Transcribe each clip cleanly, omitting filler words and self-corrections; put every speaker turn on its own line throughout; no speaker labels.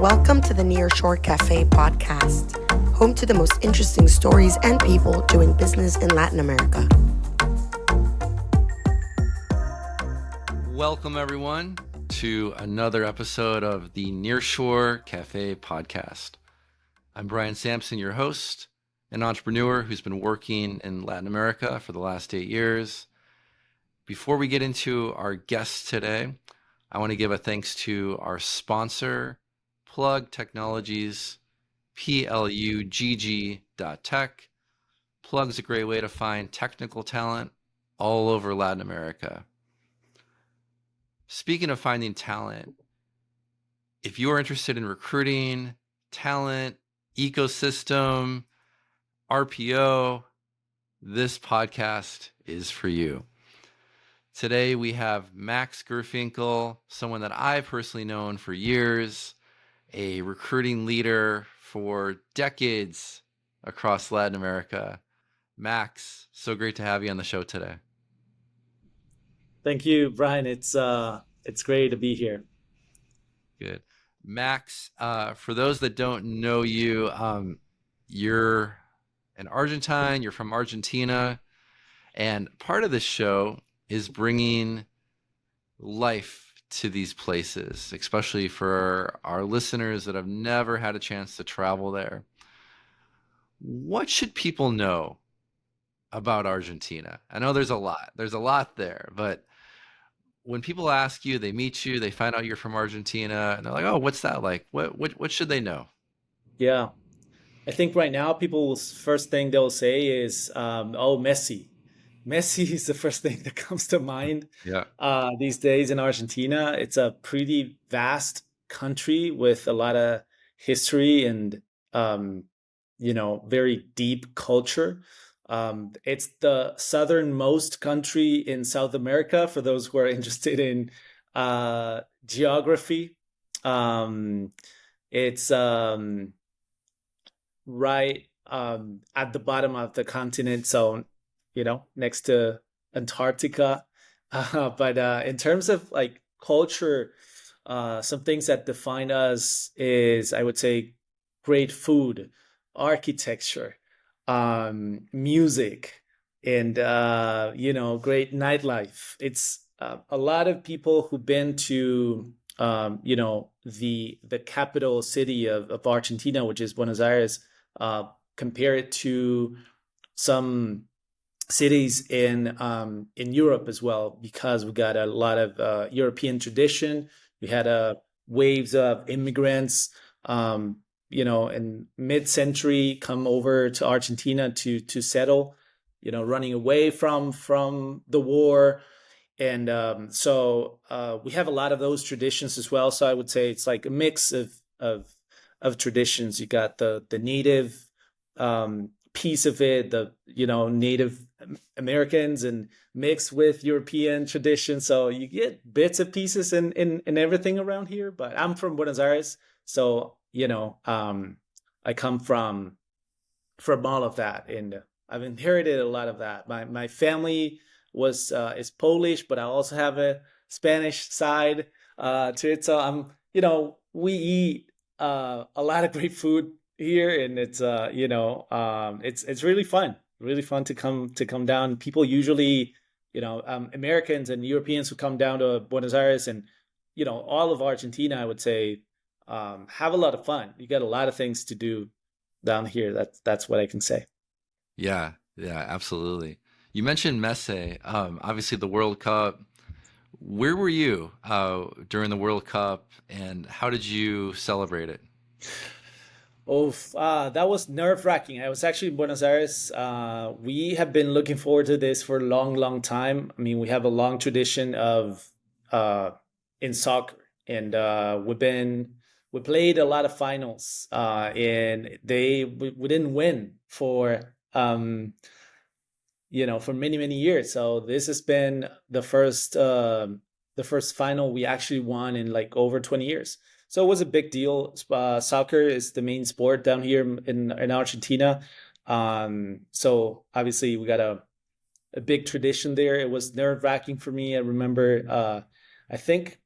Welcome to the Nearshore Cafe podcast, home to the most interesting stories and people doing business in Latin America.
Welcome, everyone, to another episode of the Nearshore Cafe podcast. I'm Brian Samson, your host, an entrepreneur who's been working in Latin America for the last 8 years. Before we get into our guest today, I want to give a thanks to our sponsor, Plug Technologies, plugg.tech. Plug's a great way to find technical talent all over Latin America. Speaking of finding talent, if you are interested in recruiting, talent, ecosystem, RPO, this podcast is for you. Today we have Max Gurfinkel, someone that I've personally known for years, a recruiting leader for decades across Latin America. Max, so great to have you on the show today.
Thank you, Brian. It's great to be here.
Good. Max, for those that don't know you, you're an Argentine, you're from Argentina, and part of this show is bringing life to these places, especially for our listeners that have never had a chance to travel there. What should people know about Argentina? I know there's a lot there, but when people ask you, they meet you, they find out you're from Argentina, and they're like, "Oh, what's that like? What should they know?"
Yeah, I think right now people's first thing they'll say is, "Oh, Messi." Messi is the first thing that comes to mind.
Yeah.
These days in Argentina. It's a pretty vast country with a lot of history and very deep culture. It's the southernmost country in South America, for those who are interested in geography. It's right at the bottom of the continent, so next to Antarctica. But in terms of like culture, some things that define us is, I would say, great food, architecture, music, and great nightlife. It's a lot of people who've been to the capital city of Argentina, which is Buenos Aires, compare it to some cities in Europe as well, because we got a lot of European tradition. We had waves of immigrants in mid-century come over to Argentina to settle, running away from the war. And so we have a lot of those traditions as well. So I would say it's like a mix of traditions. You got the native piece of it, the Native Americans, and mixed with European tradition. So you get bits and pieces in everything around here. But I'm from Buenos Aires, so I come from all of that, and I've inherited a lot of that. My family is Polish, but I also have a Spanish side to it. So we eat a lot of great food here, and it's it's really fun to come down. People usually Americans and Europeans who come down to Buenos Aires and all of Argentina, I would say, have a lot of fun. You got a lot of things to do down here. That's what I can say.
Yeah, absolutely. You mentioned Messi, obviously the World Cup. Where were you during the World Cup, and how did you celebrate it?
Oh, that was nerve-wracking. I was actually in Buenos Aires. We have been looking forward to this for a long, long time. I mean, we have a long tradition of in soccer, and we played a lot of finals, and we didn't win for for many, many years. So this has been the first final we actually won in like over 20 years. So it was a big deal. Soccer is the main sport down here in Argentina. So obviously we got a big tradition there. It was nerve-wracking for me. I remember, I think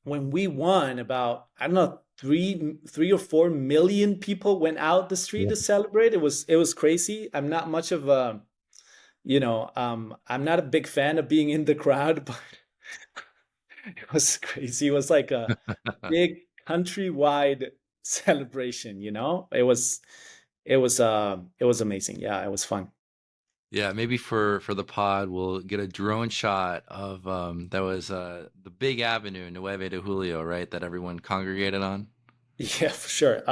when we won, about, I don't know, 3 or 4 million people went out the street
Yeah.
to celebrate. It was crazy. I'm not much of a, I'm not a big fan of being in the crowd, but it was crazy. It was like a big countrywide celebration, it was amazing. Yeah, it was fun.
Yeah, maybe for the pod, we'll get a drone shot of that was the big avenue, Nueve de Julio, right? That everyone congregated on.
Yeah, for sure.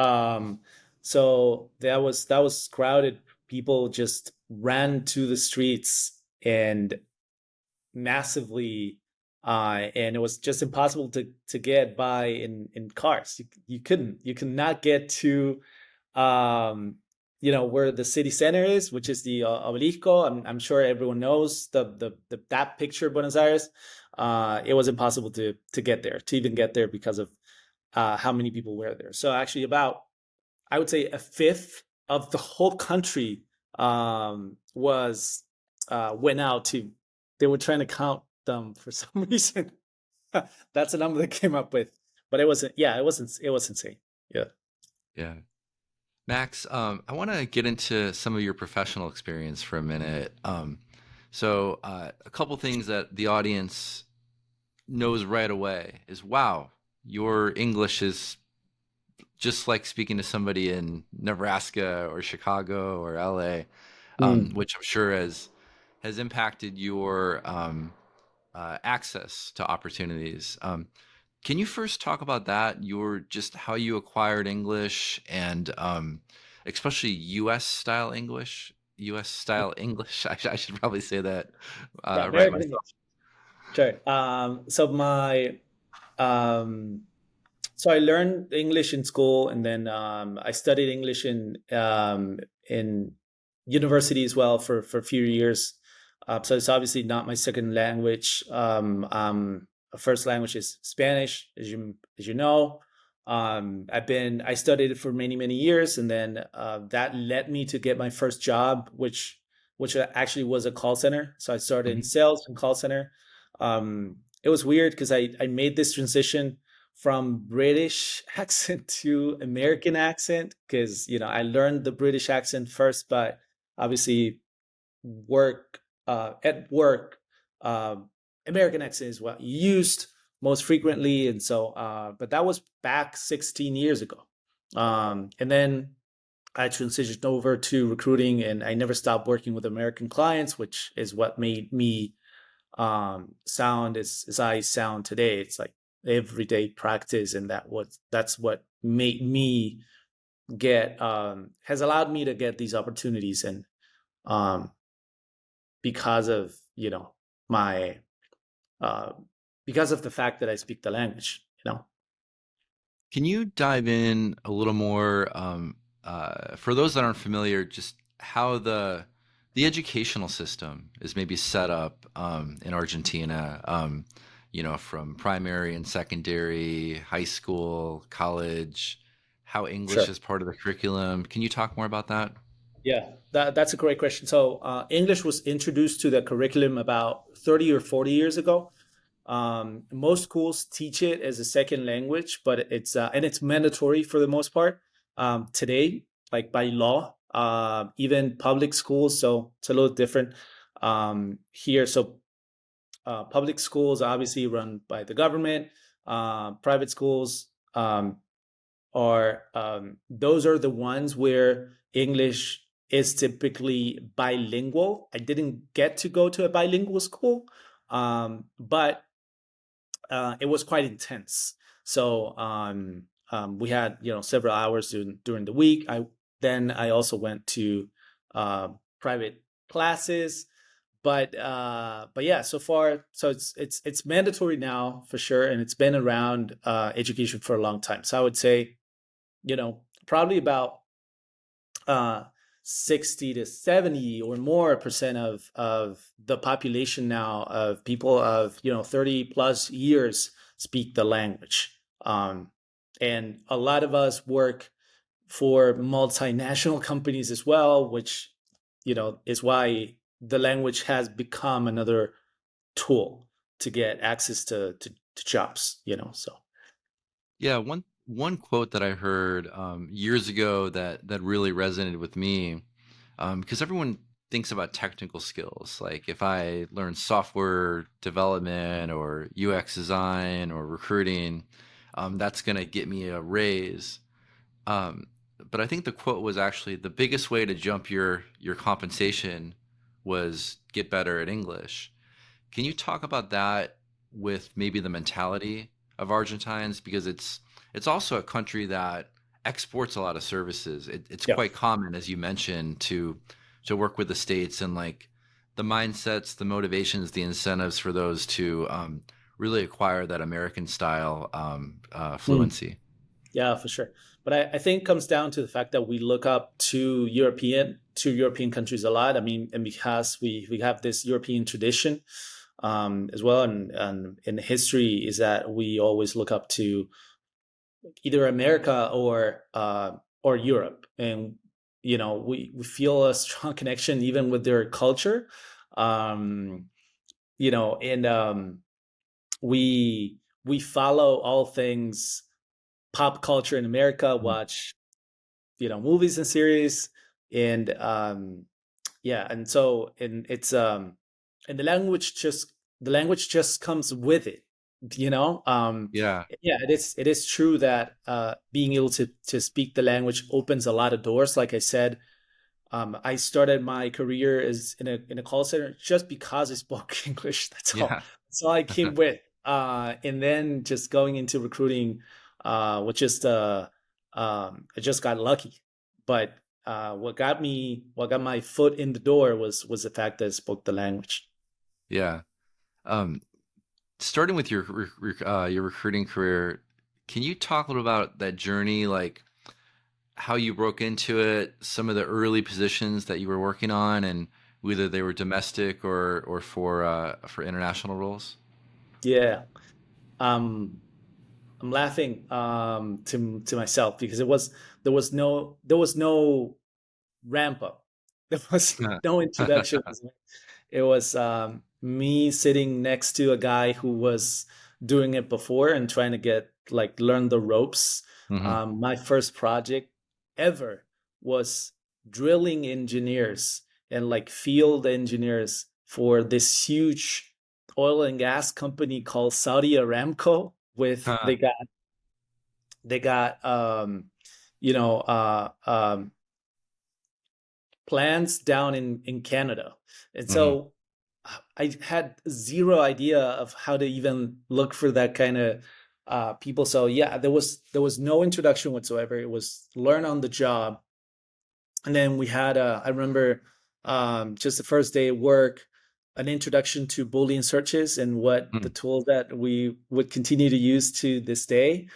So that was crowded. People just ran to the streets and massively, and it was just impossible to get by in cars. You could not get to, where the city center is, which is the Obelisco. I'm sure everyone knows that picture of Buenos Aires. It was impossible to get there, to even get there, because of how many people were there. So actually, about, I would say, a fifth of the whole country was went out to. They were trying to count them for some reason. That's the number they came up with, but it wasn't. Yeah, it was insane. Yeah.
Yeah. Max, I want to get into some of your professional experience for a minute. A couple things that the audience knows right away is, wow, your English is just like speaking to somebody in Nebraska or Chicago or LA,
Mm.
which I'm sure has impacted your access to opportunities. Can you first talk about that? Your just how you acquired English and especially U.S. style English. U.S. style English. I should probably say that
Yeah,
right
American
myself.
English. Sure. Um, so I learned English in school, and then I studied English in university as well for a few years. So it's obviously not my second language. First language is Spanish, as you know. I studied it for many many years, and then that led me to get my first job, which actually was a call center. So I started in
Mhm.
sales and call center. It was weird because I made this transition from British accent to American accent, because I learned the British accent first, but obviously at work, uh, American accent is what you used most frequently, and so but that was back 16 years ago, and then I transitioned over to recruiting, and I never stopped working with American clients, which is what made me sound as I sound today. It's like everyday practice, and that's what made me get has allowed me to get these opportunities, and um, because of my uh, because of the fact that I speak the language.
Can you dive in a little more for those that aren't familiar, just how the educational system is maybe set up in Argentina, from primary and secondary, high school, college, how English
Sure.
is part of the curriculum. Can you talk more about that?
Yeah, that's a great question. So English was introduced to the curriculum about 30 or 40 years ago. Most schools teach it as a second language, but it's mandatory for the most part today, like by law. Even public schools, so it's a little different here. So public schools obviously run by the government. Private schools are those are the ones where English is typically bilingual. I didn't get to go to a bilingual school, but it was quite intense. So we had several hours during the week. I also went to private classes, but yeah, so far, so it's mandatory now for sure, and it's been around education for a long time. So I would say probably about uh, 60 to 70 or more percent of the population now, of people of 30 plus years, speak the language. And a lot of us work for multinational companies as well, which is why the language has become another tool to get access to jobs. So
Yeah, one quote that I heard years ago that really resonated with me, because everyone thinks about technical skills. Like if I learn software development or UX design or recruiting, that's going to get me a raise. Um, but I think the quote was actually the biggest way to jump your compensation was get better at English. Can you talk about that with maybe the mentality of Argentines? Because it's also a country that exports a lot of services. It's
Yeah.
quite common, as you mentioned, to work with the states and like the mindsets, the motivations, the incentives for those to really acquire that American style fluency.
Yeah, for sure. But I think it comes down to the fact that we look up to European countries a lot. I mean, and because we have this European tradition as well, and in history is that we always look up to either America or Europe, and we feel a strong connection even with their culture, um, and we follow all things pop culture in America,
Mhm.
watch movies and series, and yeah, and so and it's and the language just comes with it, you know.
Yeah.
Yeah, it is true that being able to speak the language opens a lot of doors. Like I said, I started my career as in a call center just because I spoke English.
Yeah.
That's all I came with. And then just going into recruiting, which just I just got lucky. But what got my foot in the door was the fact that I spoke the language.
Yeah. Um, Starting with your recruiting career, can you talk a little about that journey, like how you broke into it, some of the early positions that you were working on, and whether they were domestic or for international roles?
Yeah. Um, I'm laughing to myself because there was no ramp up. There was
Yeah.
no introduction. It was me sitting next to a guy who was doing it before and trying to learn the ropes.
Hmm.
My first project ever was drilling engineers and field engineers for this huge oil and gas company called Saudi Aramco. With
Huh.
they got you know plants down in Canada. And
Hmm.
so I had zero idea of how to even look for that kind of people. So yeah, there was no introduction whatsoever. It was learn on the job. And then we had I remember just the first day of work, an introduction to Boolean searches and what the tool that we would continue to use to this day,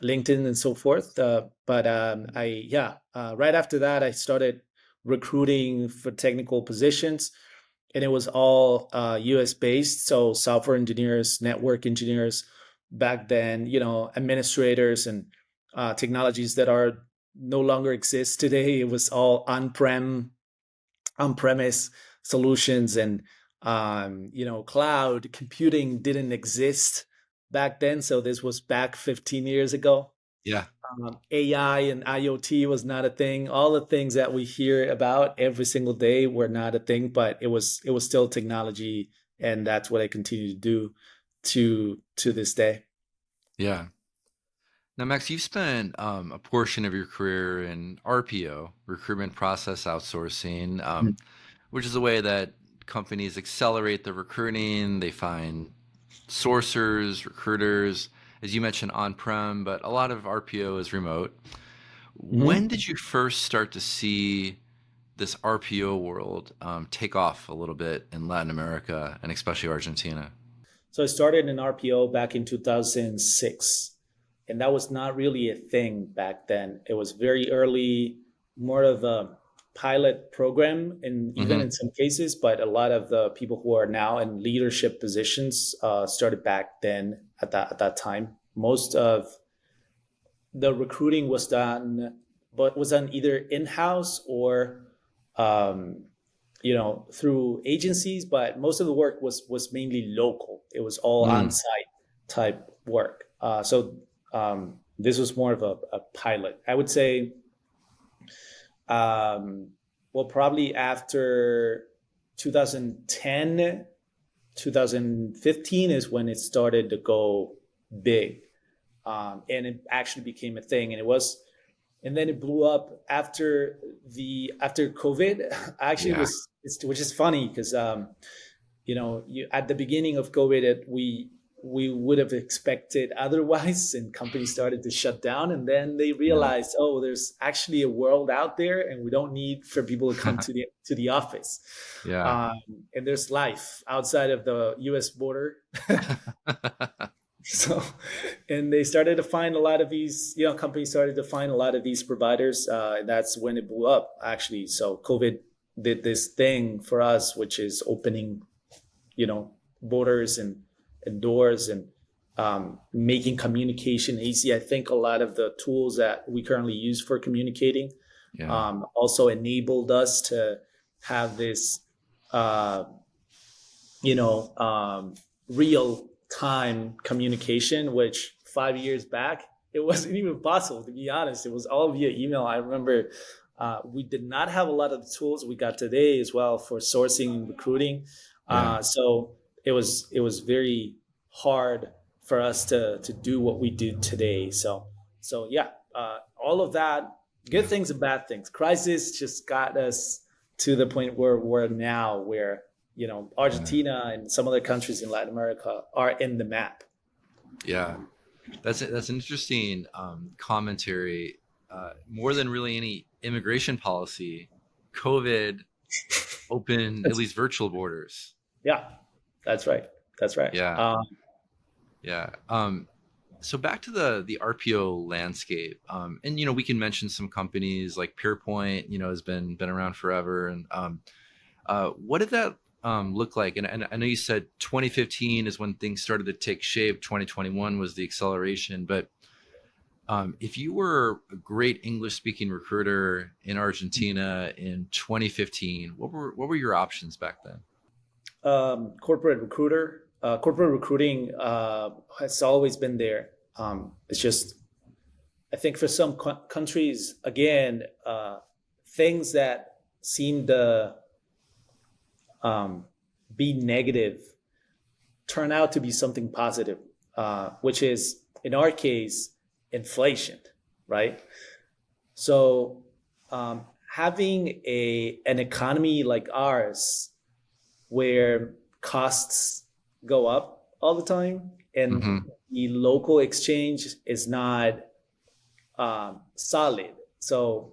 LinkedIn and so forth. But right after that, I started recruiting for technical positions, and it was all US based. So software engineers, network engineers, back then, administrators and technologies that are no longer exist today. It was all on premise solutions, and cloud computing didn't exist back then. So this was back 15 years ago.
Yeah.
AI and IoT was not a thing. All the things that we hear about every single day were not a thing, but it was still technology, and that's what I continue to do to this day.
Yeah. Now, Max, you've spent a portion of your career in RPO, Recruitment Process Outsourcing, which is a way that companies accelerate the recruiting. They find sourcers, recruiters, as you mentioned, on-prem, but a lot of RPO is remote. When
Mhm.
did you first start to see this RPO world take off a little bit in Latin America and especially Argentina?
So I started in RPO back in 2006, and that was not really a thing back then. It was very early, more of a pilot program, and even
Hmm.
in some cases, but a lot of the people who are now in leadership positions started back then at that time. Most of the recruiting was done either in-house or um, through agencies, but most of the work was mainly local. It was all
Mm.
on-site type work. So This was more of a pilot. I would say, well, probably after 2010, 2015 is when it started to go big. And it actually became a thing. And then it blew up after COVID. Actually,
Yeah.
which is funny because at the beginning of COVID, we would have expected otherwise, and companies started to shut down, and then they realized, oh, there's actually a world out there, and we don't need for people to come to the office.
Yeah.
And there's life outside of the U.S. border. So, and they started to find a lot of these, companies started to find a lot of these providers. And that's when it blew up, actually. So COVID did this thing for us, which is opening, borders and doors and making communication easy. I think a lot of the tools that we currently use for communicating also enabled us to have this, real time communication, which 5 years back, it wasn't even possible, to be honest. It was all via email. I remember we did not have a lot of the tools we got today as well for sourcing and recruiting. So it was very hard for us to do what we do today. So yeah, all of that, good things and bad things. Crisis just got us to the point where we're now, where Argentina and some other countries in Latin America are in the map.
Yeah, that's an interesting commentary. More than really any immigration policy, COVID opened at least virtual borders.
Yeah, that's right.
Yeah. So back to the RPO landscape, and we can mention some companies like PurePoint. Has been around forever. And what did that look like? And I know you said 2015 is when things started to take shape. 2021 was the acceleration. But if you were a great English-speaking recruiter in Argentina in 2015, what were your options back then?
Corporate recruiting has always been there. It's just, I think for some countries, again, things that seem to be negative turn out to be something positive, which is, in our case, inflation, right? So having an economy like ours, where costs go up all the time and the local exchange is not solid. So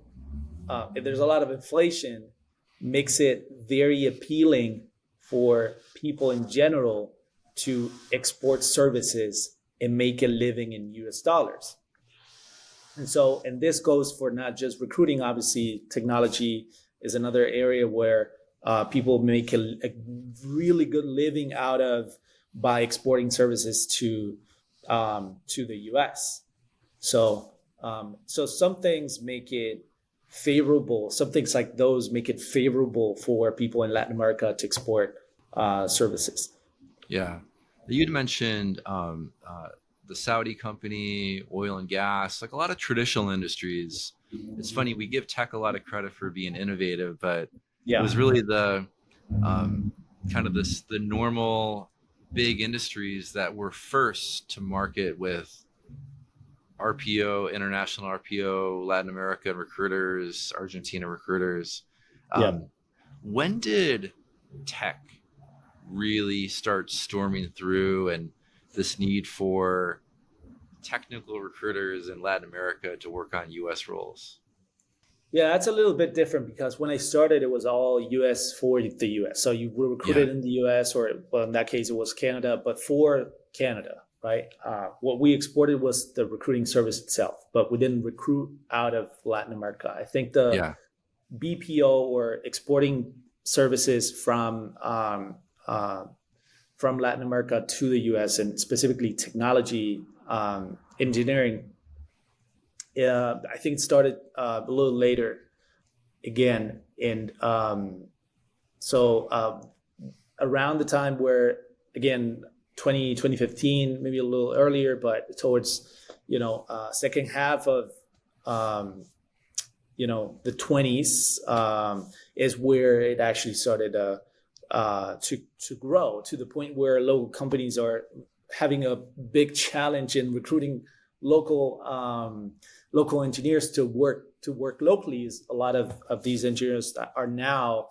if there's a lot of inflation, makes it very appealing for people in general to export services and make a living in US dollars. And this goes for not just recruiting. Obviously, technology is another area where people make a really good living out of by exporting services to the US. So some things make it favorable. Some things like those make it favorable for people in Latin America to export services.
Yeah, you'd mentioned the Saudi company, oil and gas, like a lot of traditional industries. It's funny, we give tech a lot of credit for being innovative, but it was really the kind of the normal big industries that were first to market with RPO, international RPO, Latin America recruiters, Argentina recruiters. When did tech really start storming through, and this need for technical recruiters in Latin America to work on US roles?
Yeah, that's a little bit different, because when I started, it was all US for the US. So you were recruited in the US, or well, in that case, it was Canada, but for Canada, right? What we exported was the recruiting service itself, but we didn't recruit out of Latin America. I think the BPO, or exporting services from Latin America to the US, and specifically technology, engineering, I think it started a little later again. And around the time where, again, 2015, maybe a little earlier, but towards second half of the 20s is where it actually started to grow to the point where local companies are having a big challenge in recruiting local engineers to work locally. Is a lot of these engineers that are now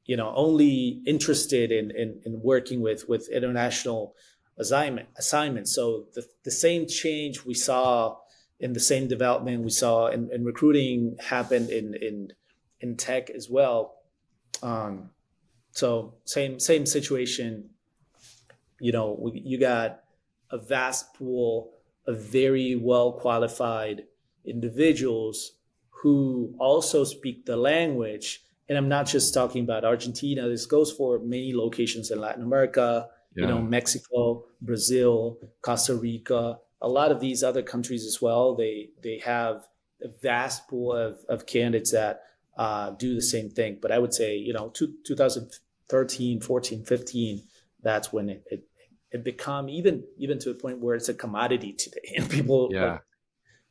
only interested in working with international assignments. So the same change we saw in the same development we saw in recruiting happened in tech as well. So same situation. You got a vast pool of very well qualified individuals who also speak the language. And I'm not just talking about Argentina. This goes for many locations in Latin America, Mexico, Brazil, Costa Rica, a lot of these other countries as well. They have a vast pool of candidates that do the same thing. But I would say, 2013, 14, 15, that's when it become even to a point where it's a commodity today. And people,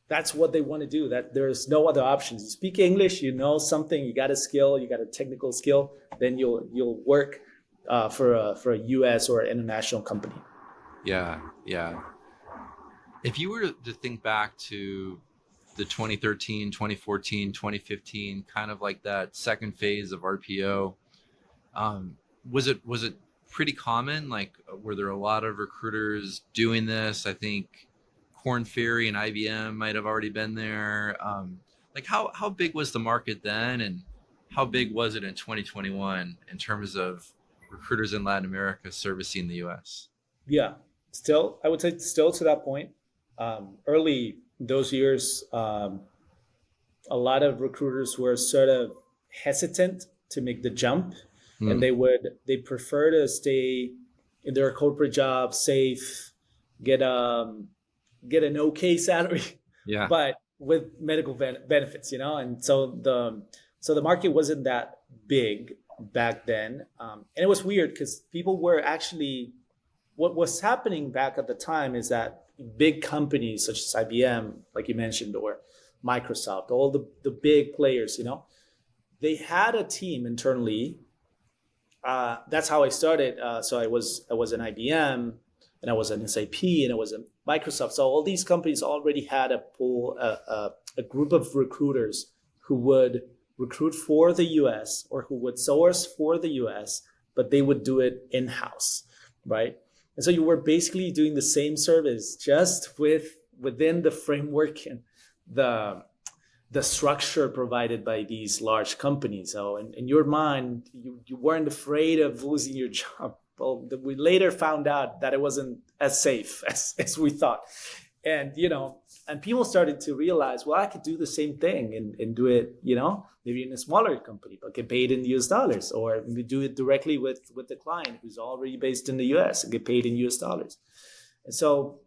that's what they want to do. That there's no other options. You speak English, something, you got a skill, you got a technical skill, then you'll work for a U.S. or international company.
Yeah. If you were to think back to the 2013, 2014, 2015, kind of like that second phase of RPO, was it pretty common? Like, were there a lot of recruiters doing this? I think Korn Ferry and IBM might have already been there. Like, how big was the market then, and how big was it in 2021 in terms of recruiters in Latin America servicing the U.S.?
Yeah, I would say still to that point. Early those years, a lot of recruiters were sort of hesitant to make the jump, and they prefer to stay in their corporate job, safe, get an okay salary, but with medical benefits, and so the market wasn't that big back then, and it was weird because people were actually, what was happening back at the time is that big companies such as IBM, like you mentioned, or Microsoft, all the big players, they had a team internally. That's how I started. So I was in IBM, and I was in SAP, and I was in Microsoft. So all these companies already had a pool, a group of recruiters who would recruit for the US or who would source for the US, but they would do it in-house, right? And so you were basically doing the same service, just within the framework and the structure provided by these large companies. So in your mind, you weren't afraid of losing your job. Well, we later found out that it wasn't as safe as we thought. And, and people started to realize, well, I could do the same thing and do it, maybe in a smaller company, but get paid in US dollars, or we do it directly with the client who's already based in the US and get paid in US dollars. And so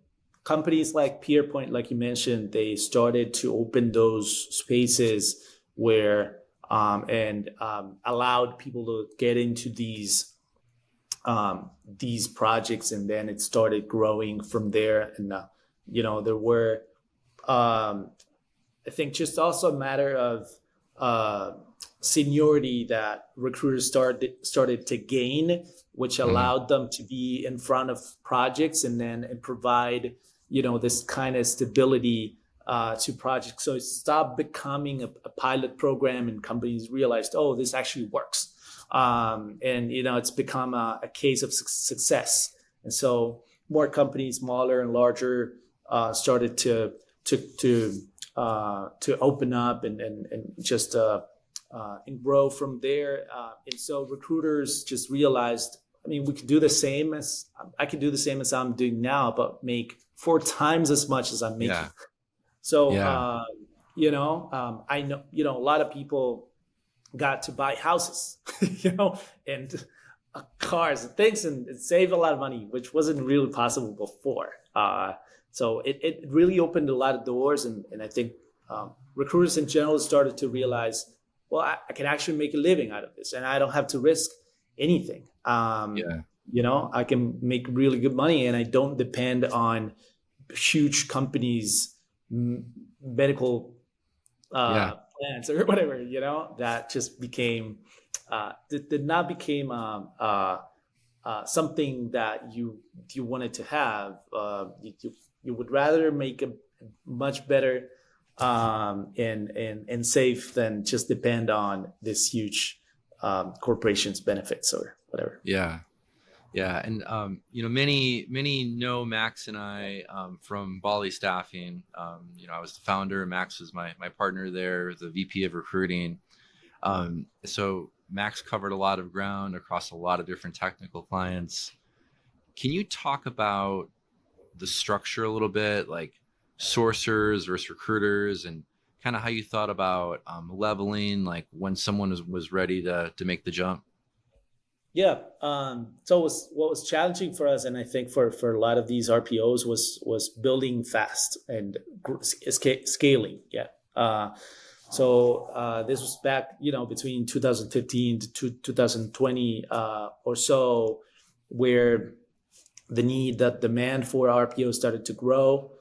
companies like Peerpoint, like you mentioned, they started to open those spaces where and allowed people to get into these projects, and then it started growing from there. And there were I think just also a matter of seniority that recruiters started to gain, which allowed them to be in front of projects and provide this kind of stability to projects. So it stopped becoming a pilot program, and companies realized, oh, this actually works. And it's become a case of success. And so more companies, smaller and larger, started to open up and just and grow from there. And so recruiters just realized, we could do the same as I could do the same as I'm doing now, but make 4 times as much as I'm making. So I know a lot of people got to buy houses, and cars and things, and save a lot of money, which wasn't really possible before. So it really opened a lot of doors, and I think recruiters in general started to realize, well, I can actually make a living out of this, and I don't have to risk anything. I can make really good money, and I don't depend on huge companies, medical plans or whatever, that just became did not became something that you wanted to have. You would rather make a much better and safe than just depend on this huge corporation's benefits or whatever.
Yeah. And, many know Max and I from Bali Staffing. I was the founder. Max was my partner there, the VP of recruiting. So Max covered a lot of ground across a lot of different technical clients. Can you talk about the structure a little bit, like sourcers versus recruiters, and kind of how you thought about leveling, like when someone was ready to make the jump?
Yeah. So what was challenging for us, and I think for a lot of these RPOs, was building fast and scaling. Yeah. So this was back, between 2015 to 2020 or so, where the demand for RPO started to grow.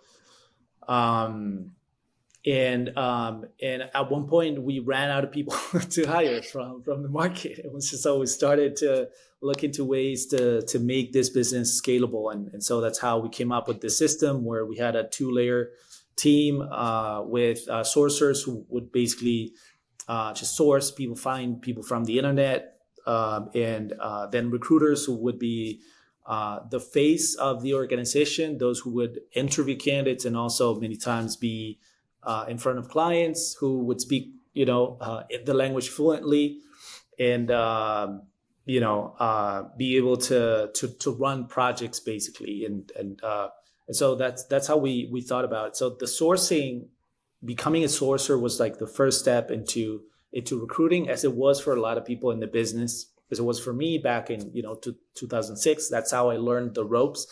And at one point we ran out of people to hire from the market. It was just, so we started to look into ways to make this business scalable. And so that's how we came up with this system where we had a 2-layer team with sourcers who would basically just source people, find people from the internet, and then recruiters who would be the face of the organization, those who would interview candidates and also many times be in front of clients who would speak, the language fluently, and be able to run projects basically, and so that's how we thought about it. So the sourcing, becoming a sourcer, was like the first step into recruiting, as it was for a lot of people in the business, as it was for me back in 2006. That's how I learned the ropes.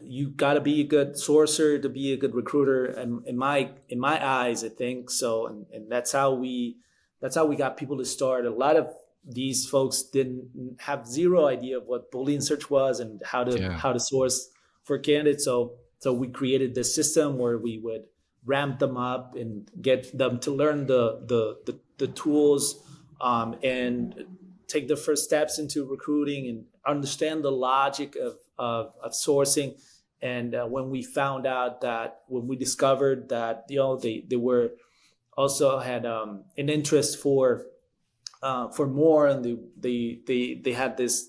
You got to be a good sourcer to be a good recruiter, and in my eyes, I think so. And that's how we got people to start. A lot of these folks didn't have zero idea of what Boolean search was and how to source for candidates. So we created this system where we would ramp them up and get them to learn the tools, and take the first steps into recruiting and understand the logic of sourcing. And when we discovered that they were also had an interest for more, and they had this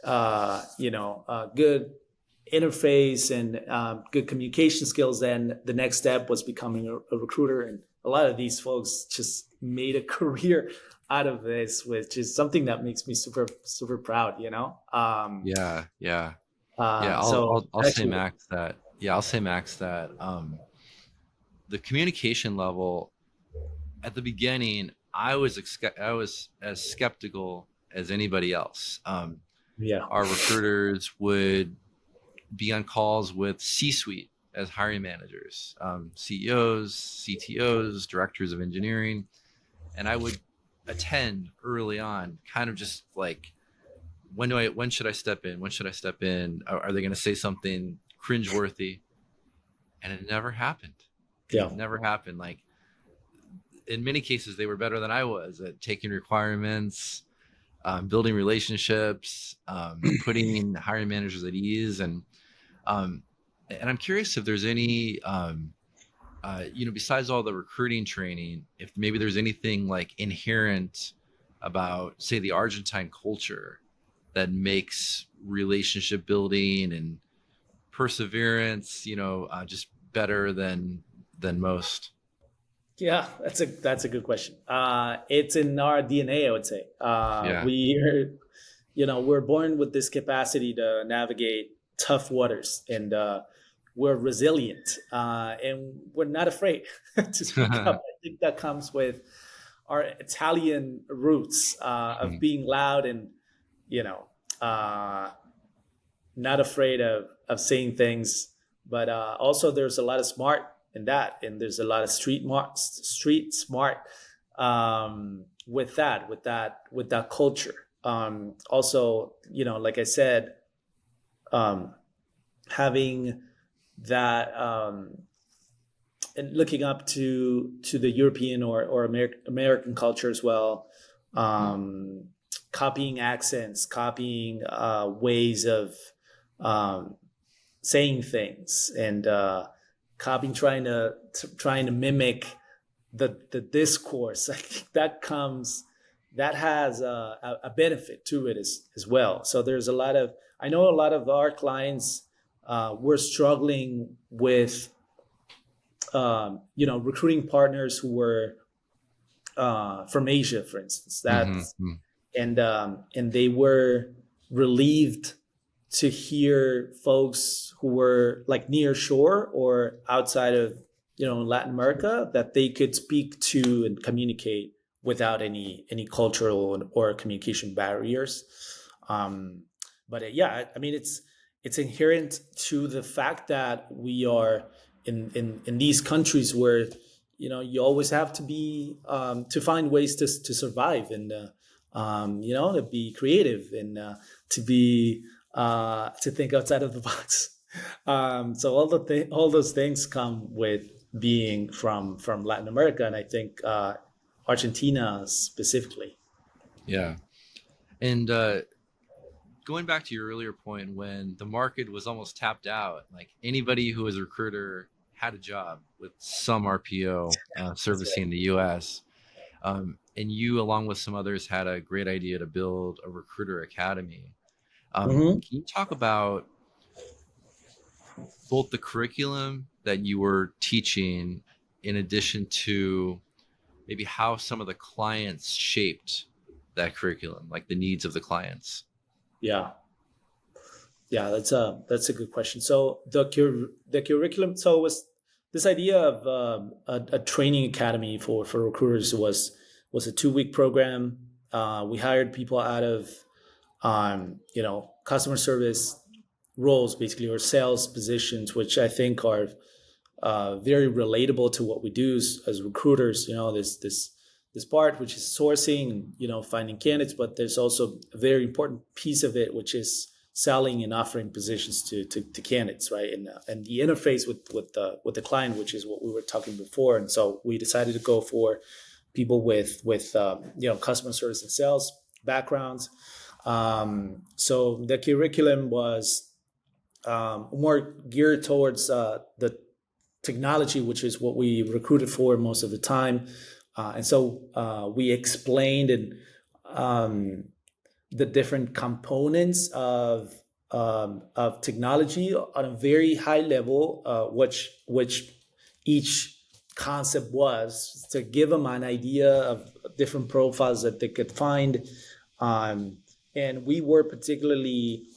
good interface and good communication skills, then the next step was becoming a recruiter. And a lot of these folks just made a career out of this, which is something that makes me super, super proud,
I'll say Max that the communication level at the beginning, I was as skeptical as anybody else. Our recruiters would be on calls with C-suite as hiring managers, CEOs, CTOs, directors of engineering, and I would attend early on, kind of just like, when should I step in? When should I step in? Are they going to say something cringeworthy? And it never happened.
Yeah.
It never happened. Like, in many cases, they were better than I was at taking requirements, building relationships, putting hiring managers at ease. And I'm curious if there's any, besides all the recruiting training, if maybe there's anything like inherent about, say, the Argentine culture that makes relationship building and perseverance, just better than most.
Yeah, that's a good question. It's in our DNA, I would say. We're born with this capacity to navigate tough waters, and we're resilient, and we're not afraid to speak up. I think that comes with our Italian roots of being loud and not afraid of saying things, but also there's a lot of smart in that, and there's a lot of street smart with that culture. Also, like I said, having that and looking up to the European or American culture as well, copying accents, copying ways of saying things, and copying, trying to mimic the discourse. I think that has a benefit to it as well. So there's I know a lot of our clients were struggling with recruiting partners who were from Asia, for instance. And they were relieved to hear folks who were like Nearshore or outside of Latin America, that they could speak to and communicate without any cultural or communication barriers. But yeah, I mean, it's inherent to the fact that we are in these countries where you always have to be to find ways to survive, and to be creative, and to think outside of the box. So all those things come with being from Latin America, and I think Argentina specifically.
Yeah. And going back to your earlier point, when the market was almost tapped out, like anybody who was a recruiter had a job with some RPO servicing the US. And you, along with some others, had a great idea to build a recruiter academy. Can you talk about both the curriculum that you were teaching, in addition to maybe how some of the clients shaped that curriculum, like the needs of the clients?
Yeah, that's a good question. So the curriculum, so it was this idea of a training academy for recruiters was a 2-week program. We hired people out of customer service roles, basically, or sales positions, which I think are very relatable to what we do as recruiters. This part, which is sourcing, finding candidates, but there's also a very important piece of it, which is selling and offering positions to candidates, right? And the interface with the client, which is what we were talking before. And so we decided to go for people with customer service and sales backgrounds. So the curriculum was more geared towards the technology, which is what we recruited for most of the time. And so we explained the different components of technology on a very high level, which each concept was, to give them an idea of different profiles that they could find. And we were particularly,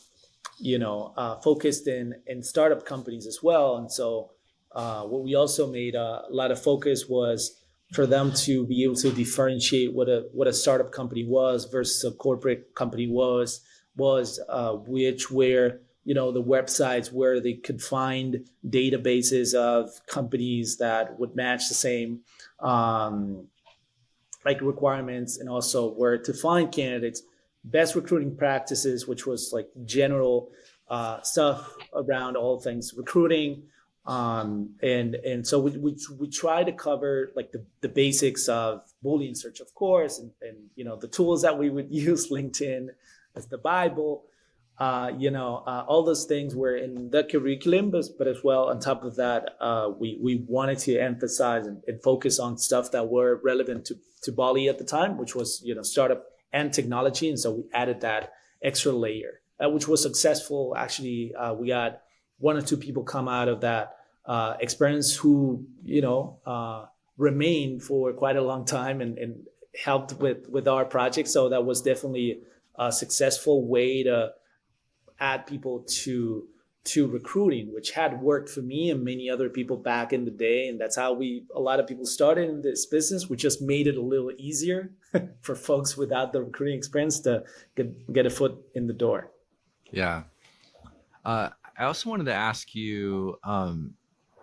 focused in startup companies as well. And so what we also made a lot of focus was for them to be able to differentiate what a startup company was versus a corporate company was which were the websites where they could find databases of companies that would match the same requirements, and also where to find candidates, best recruiting practices, which was like general stuff around all things recruiting. And so we try to cover like the basics of Boolean search, of course, and the tools that we would use, LinkedIn as the Bible, all those things were in the curriculum, but as well, on top of that, we wanted to emphasize and focus on stuff that were relevant to Bali at the time, which was, startup and technology. And so we added that extra layer, which was successful. Actually, we got 1 or 2 people come out of that experience who, remained for quite a long time and helped with our project. So that was definitely a successful way to add people to recruiting, which had worked for me and many other people back in the day. And that's how a lot of people started in this business. We just made it a little easier for folks without the recruiting experience to get a foot in the door.
Yeah. I also wanted to ask you,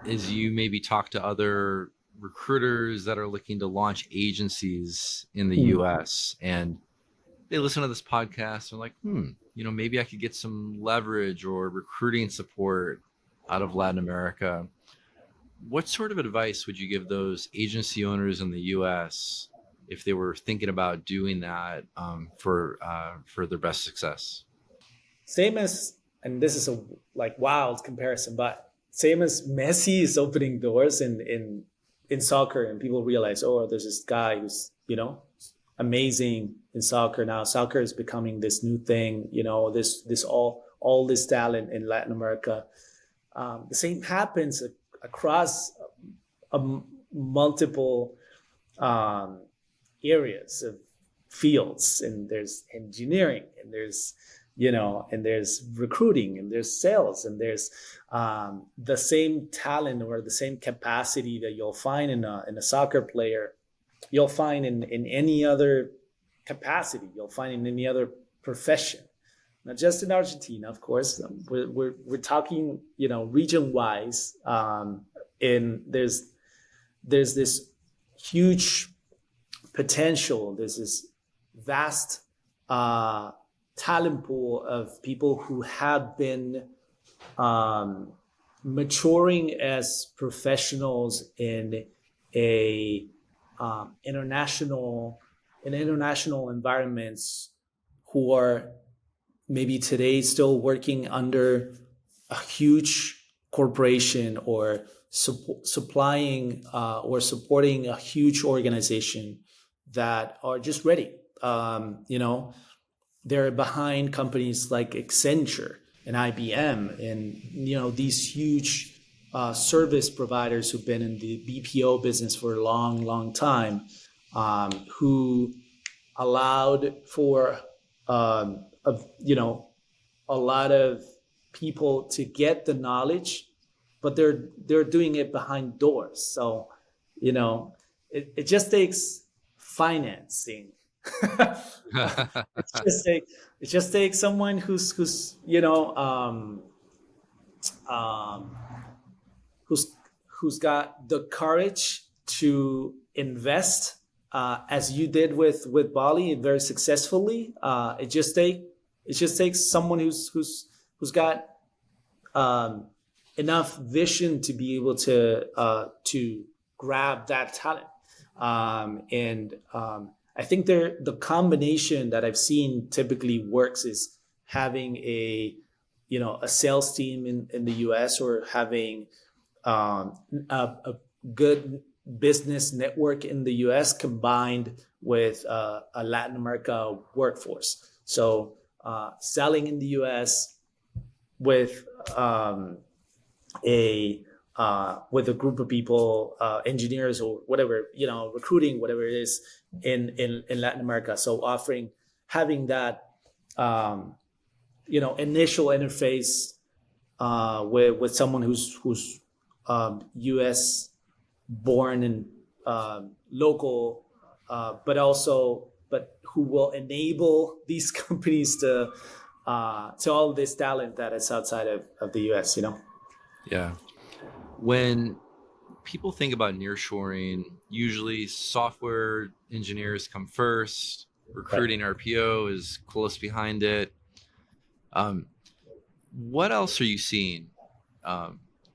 as you maybe talk to other recruiters that are looking to launch agencies in the US, and they listen to this podcast and like, maybe I could get some leverage or recruiting support out of Latin America. What sort of advice would you give those agency owners in the U.S. if they were thinking about doing that for their best success?
Same as, and this is a wild comparison, but same as Messi is opening doors in soccer, and people realize, oh, there's this guy who's amazing in soccer now. Soccer is becoming this new thing. This all this talent in Latin America. The same happens across multiple areas of fields, and there's engineering, and there's and there's recruiting, and there's sales, and there's the same talent or the same capacity that you'll find in a soccer player, you'll find in any other capacity, you'll find in any other profession. Not just in Argentina, of course. We're talking, region wise. And there's this huge potential. There's this vast talent pool of people who have been maturing as professionals in international environments, who are maybe today still working under a huge corporation, or supplying or supporting a huge organization that are just ready. They're behind companies like Accenture and IBM, and these huge service providers who've been in the BPO business for a long, long time, who allowed for a lot of people to get the knowledge, but they're doing it behind doors. So, it just takes financing. it just takes someone who's got the courage to invest, as you did with Bali very successfully. It just takes someone who's got enough vision to be able to grab that talent. I think the combination that I've seen typically works is having a sales team in the US, or having a good business network in the US combined with a Latin America workforce. So selling in the US with a group of people, engineers or whatever, recruiting, whatever it is in Latin America. So having that, initial interface with someone who's US born and local, but who will enable these companies to all this talent that is outside of the US,
Yeah. When people think about nearshoring, usually software engineers come first, recruiting RPO is close behind it. What else are you seeing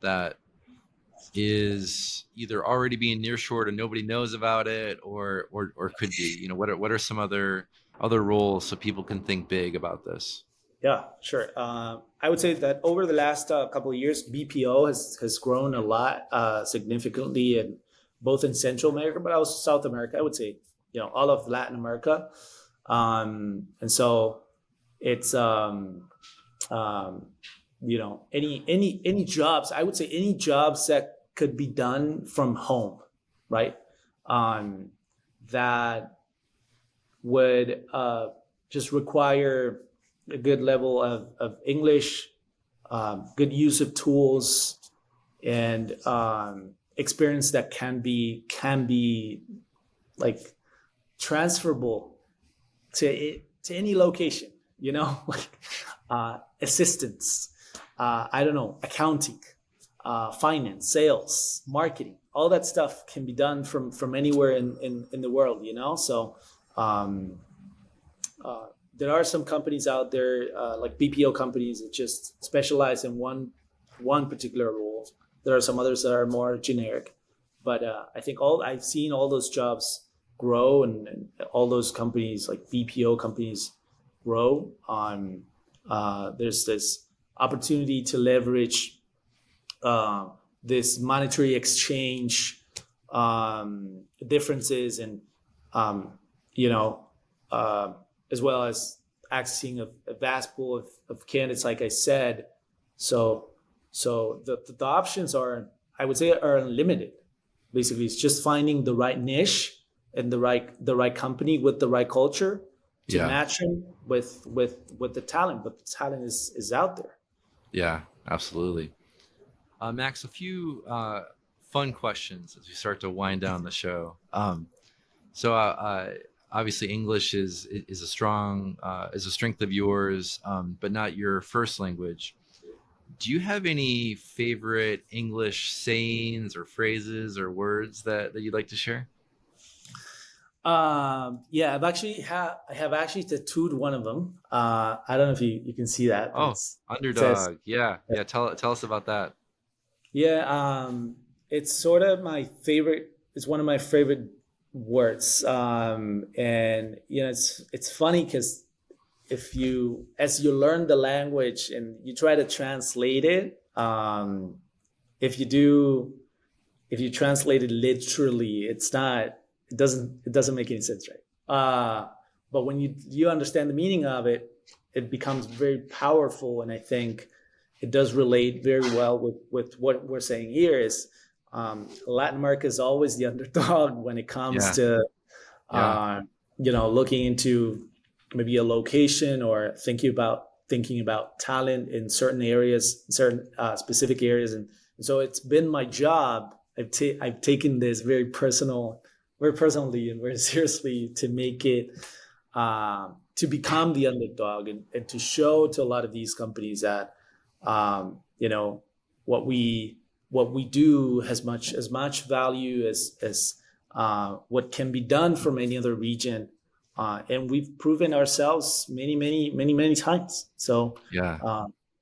that is either already being nearshored and nobody knows about it, or could be? What are some other roles so people can think big about this?
Yeah, sure. I would say that over the last couple of years, BPO has grown a lot, significantly, and both in Central America, but also South America. I would say, all of Latin America, and so it's any jobs. I would say any jobs that could be done from home, right? That would just require a good level of English, good use of tools, and experience that can be like transferable to any location. Assistance, accounting, finance, sales, marketing, all that stuff can be done from anywhere in the world. So there are some companies out there like BPO companies that just specialize in one particular role. There are some others that are more generic, but I think I've seen all those jobs grow, and all those companies like BPO companies grow on. There's this opportunity to leverage this monetary exchange differences, and you know, as well as accessing a vast pool of candidates, like I said. So the options are, I would say, are unlimited. Basically, it's just finding the right niche and the right company with the right culture to match them with the talent. But the talent is out there.
Yeah, absolutely. Max, a few fun questions as we start to wind down the show. So obviously English is a strong is a strength of yours, but not your first language. Do you have any favorite English sayings or phrases or words that you'd like to share?
Yeah, I have actually tattooed one of them. I don't know if you can see that.
Oh,
It says,
underdog. Yeah. Tell us about that.
yeah, it's sort of my favorite. It's one of my favorite words. And it's funny because as you learn the language and you try to translate it, if you translate it literally, it doesn't make any sense, right? But when you understand the meaning of it, it becomes very powerful, and I think it does relate very well with what we're saying here. Is Latin America is always the underdog when it comes to looking into maybe a location or thinking about talent in certain areas, certain specific areas, and so it's been my job. I've taken this very personally and very seriously to make it to become the underdog, and to show to a lot of these companies that what we do has as much value as what can be done from any other region, and we've proven ourselves many times. So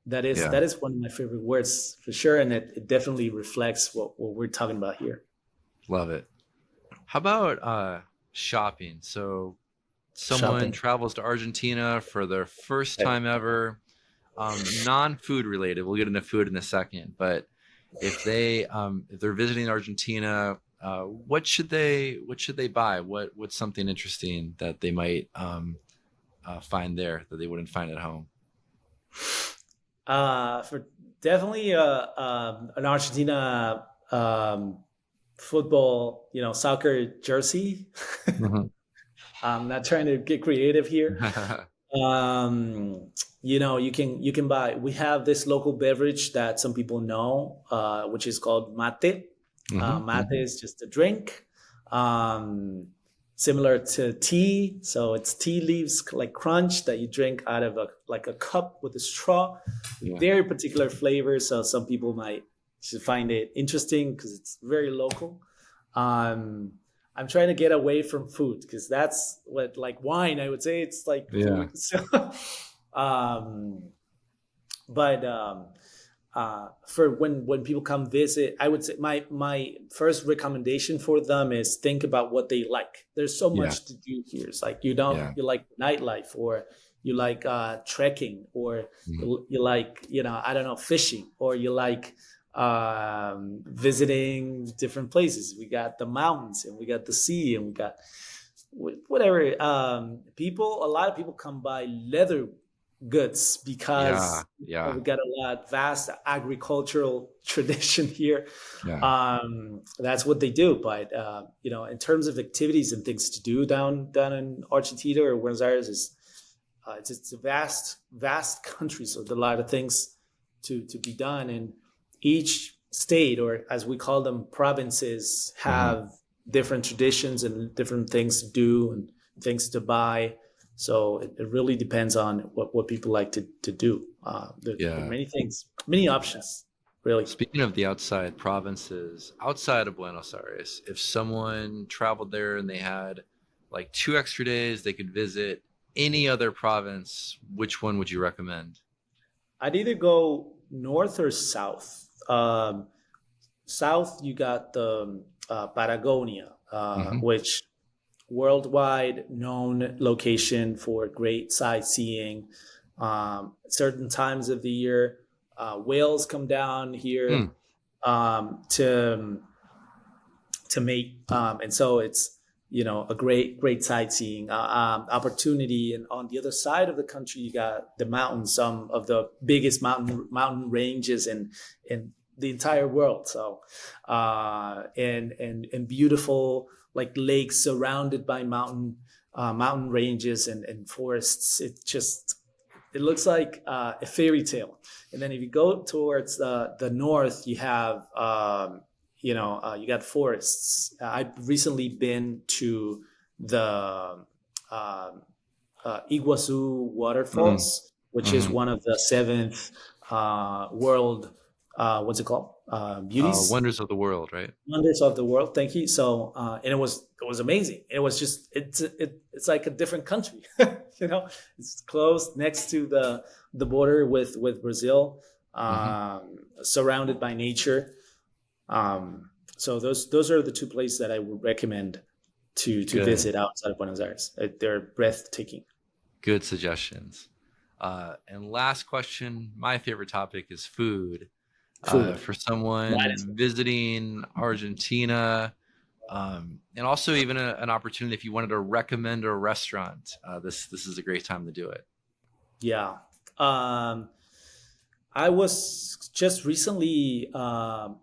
that is one of my favorite words for sure, and it definitely reflects what we're talking about here.
Love it. How about shopping? So someone travels to Argentina for their first time ever, non-food related. We'll get into food in a second, but if they're visiting Argentina, what should they buy? What's something interesting that they might find there that they wouldn't find at home?
For definitely an Argentina football, soccer jersey. Mm-hmm. I'm not trying to get creative here. You can buy. We have this local beverage that some people know, which is called mate. Mm-hmm. Mate is just a drink, similar to tea. So it's tea leaves like crunch that you drink out of a cup with a straw. Yeah. Very particular flavor. So some people might find it interesting because it's very local. I'm trying to get away from food because that's what, like wine, I would say it's like food. So, for when people come visit, I would say my first recommendation for them is think about what they like. There's so much to do here. It's like you like nightlife, or you like trekking, or you like I don't know, fishing, or you like visiting different places. We got the mountains, and we got the sea, and we got whatever. A lot of people come by leather goods because we got a vast agricultural tradition here. That's what they do. But in terms of activities and things to do down in Argentina or Buenos Aires, it's a vast country, so there's a lot of things to be done, and each state, or as we call them, provinces, have different traditions and different things to do and things to buy. So it really depends on what people like to do. There are many things, many options, really.
Speaking of the outside provinces, outside of Buenos Aires, if someone traveled there and they had like 2 extra days, they could visit any other province, which one would you recommend?
I'd either go north or south. South, you got the Patagonia,
Mm-hmm.
which worldwide known location for great sightseeing. Certain times of the year, whales come down here
Mm.
to mate, and so it's a great sightseeing opportunity. And on the other side of the country, you got the mountains, some of the biggest mountain ranges in the entire world. So and beautiful like lakes surrounded by mountain ranges and forests. It looks like a fairy tale. And then if you go towards the north, you have you got forests. I've recently been to the Iguazu waterfalls, which is
Mm-hmm.
one of the seventh world what's it called? Beauties,
Wonders of the world, right?
wonders of the world. Thank you. So and it was amazing. It was just it's like a different country. It's close next to the border with Brazil, surrounded by nature. So those are the two places that I would recommend to
Good.
visit outside of Buenos Aires. They're breathtaking.
Good suggestions. And last question, my favorite topic is food.
Food.
For someone visiting Argentina, and also even an opportunity if you wanted to recommend a restaurant, this is a great time to do it.
Yeah. I was just recently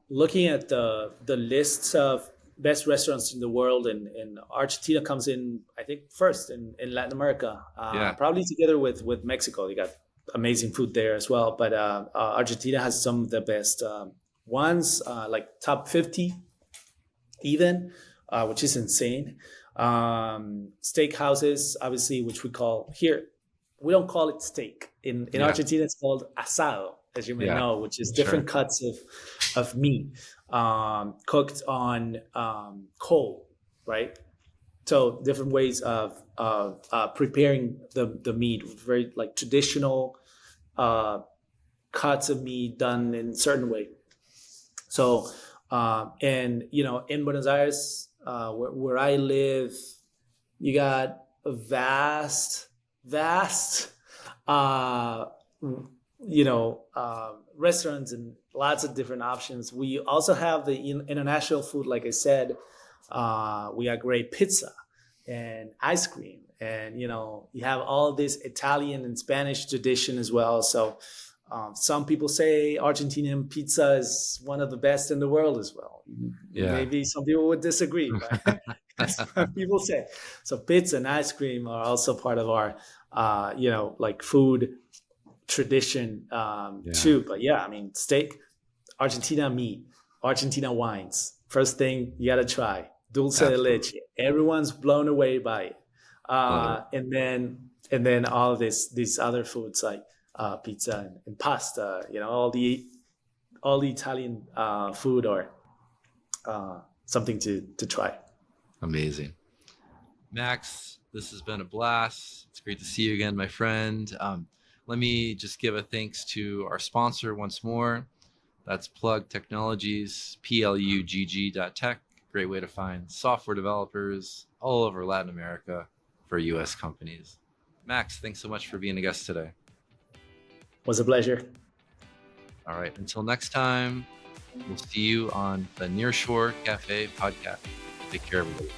looking at the lists of best restaurants in the world, and Argentina comes in, I think, first in Latin America, probably together with Mexico. They got amazing food there as well. But Argentina has some of the best ones, like top 50 even, which is insane. Steakhouses, obviously, which we call here. We don't call it steak. In Argentina, it's called asado, as you may know, which is different cuts of meat cooked on coal, right? So different ways of preparing the meat, very like traditional cuts of meat done in a certain way. So and in Buenos Aires, where I live, you got a vast restaurants and lots of different options. We also have the international food, like I said. We got great pizza and ice cream, and you have all this Italian and Spanish tradition as well. So some people say Argentinian pizza is one of the best in the world as well. Maybe some people would disagree, but that's what people say. So pizza and ice cream are also part of our like food tradition too. But I mean, steak, Argentina meat, Argentina wines. First thing you gotta try, dulce de leche. Everyone's blown away by it. And then all these other foods like pizza and pasta. All the Italian food are something to try.
Amazing. Max, this has been a blast. It's great to see you again, my friend. Let me just give a thanks to our sponsor once more. That's Plug Technologies, plugg.tech. Great way to find software developers all over Latin America for U.S. companies. Max, thanks so much for being a guest today.
Was a pleasure.
All right. Until next time, we'll see you on the Nearshore Cafe podcast. Take care, everybody.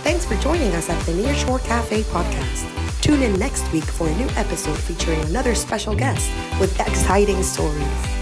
Thanks for joining us at the Nearshore Cafe podcast. Tune in next week for a new episode featuring another special guest with exciting stories.